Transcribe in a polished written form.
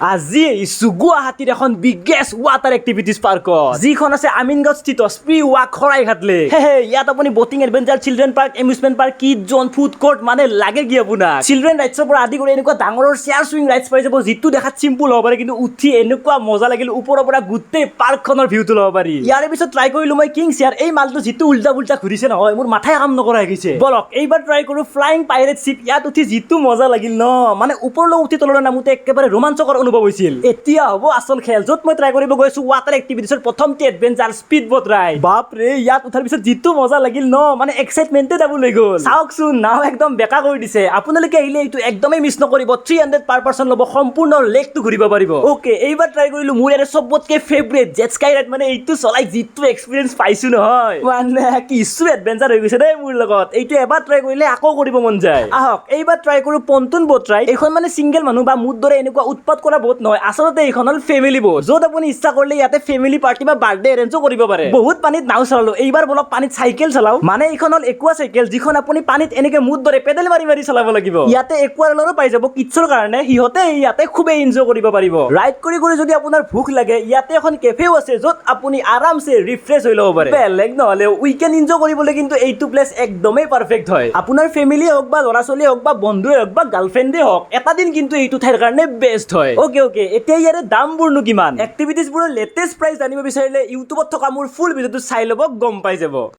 আজি আহিছো গুৱাহাটীৰ এখন বিগেষ্ট ৱাটাৰ এক্টিভিটিজ পাৰ্কত, যিখন আছে আমিনগাঁও স্থিত স্প্ৰি ৱাক শৰাইঘাটলে। ইয়াত আপুনি boating adventure, children park, amusement park, kid zone, food court মানে লাগে কি আপোনাক। চিলড্ৰেন ৰাইডছৰ পৰা আদি কৰি এনেকুৱা ডাঙৰৰ চেয়াৰ চুইং ৰাইডছ পাই যাব, যিটো দেখাত চিম্পুল হ'ব পাৰে কিন্তু উঠি এনেকুৱা মজা লাগিল, ওপৰৰ পৰা গোটেই পাৰ্কখনৰ ভিউটো ল'ব পাৰি। ইয়াৰে পিছত ট্ৰাই কৰিলো মই কিং চেয়াৰ। এই মালটো যিটো উল্টা পুল্টা ঘূৰিছে নহয়, মোৰ মাথাই কাম নকৰা হৈ গৈছে। বলক এইবাৰ ট্ৰাই কৰো ফ্লাইং পাইৰেট শ্বিপ। ইয়াত উঠি যিটো মজা লাগিল ন, মানে ওপৰলৈ উঠি তললৈ নামোতে একেবাৰে ৰোমাঞ্চকৰ অনুভৱ হৈছিল। এতিয়া হ'ব আচল খেল, য'ত মই ট্ৰাই কৰিব গৈছো ৱাটাৰ এক্টিভিটিছৰ প্ৰথমটো এডভেঞ্চাৰ স্পীড বোট ৰাইড। বাপৰে, ইয়াত উঠাৰ পিছত যিটো মজা লাগিল ন, মানে এক্সাইটমেণ্টে ডাবল হৈ গ'ল। চাওকচোন, নাও একদম বেকা কৰি দিছে। আপোনালোকে আহিলে এইটো একদমেই মিছ নকৰিব। 300 পাৰ পাৰ্চন ল'ব, সম্পূৰ্ণ লেকটো ঘূৰিব পাৰিব। অ'কে, এইবাৰ ট্ৰাই কৰিলো মোৰ ইয়াৰে চবতকে ফেভৰেট জেট স্কাই ৰাইড। মানে এইটো চলাই যিটো এক্সপিৰিয়েঞ্চ পাইছো নহয়, মানে কিছু এডভেঞ্চাৰ হৈ গৈছে দেই মোৰ লগত। এইটো এবাৰ ট্ৰাই কৰিলে আকৌ কৰিব মন যায়। আহক এইবাৰ ট্ৰাই কৰো পন্টুন বোট ৰাইড। এইখন মানে চিংগেল মানুহ বা মোৰ দৰে এনেকুৱা উৎপাত কৰা বোট নহয়, আচলতে এইখন হ'ল ফেমিলি বোট, য'ত আপুনি ইচ্ছা কৰিলে ইয়াতে ফেমিলি পাৰ্টি বা বাৰ্থডে এৰেঞ্জো কৰিব পাৰে। বহুত পানীত নাও চলালো, এইবাৰ বলক পানীত চাইকেল চলাও। মানে এইখন হ'ল একুৱা চাইকেল, যিখন আপুনি পানীত এনেকে মুদ দৰে পেডেল মাৰি মাৰি চলাব লাগিব। ইয়াতে একুৱা ৰ'লাৰো পাই যাব কিডছৰ কাৰণে, সিহঁতে ইয়াতে খুবেই এনজয় কৰিব পাৰিব। ৰাইড কৰি কৰি যদি আপোনাৰ ভোক লাগে, ইয়াতে এখন কেফেও আছে, য'ত আপুনি আৰামছে ৰিফ্ৰেছ হৈ ল'ব পাৰে। বেলেগ নহ'লেও উইকেণ্ড এনজয় কৰিবলৈ কিন্তু এইটো প্লেচ একদমেই পাৰফেক্ট হয়। আপোনাৰ ফেমিলিয়ে হওক বা ল'ৰা ছোৱালীয়ে হওক বা বন্ধুৱে হওক বা গাৰ্লফ্ৰেণ্ডে হওক, এটা দিন কিন্তু এইটো ঠাইৰ কাৰণে বেষ্ট হয়। অ'কে, এতিয়া ইয়াৰে দামবোৰনো কিমান? এক্টিভিটিজবোৰৰ লেটেষ্ট প্ৰাইচ জানিব বিচাৰিলে ইউটিউবত থকা মোৰ ফুল ভিডিঅ'টো চাই ল'ব, গম পাই যাব।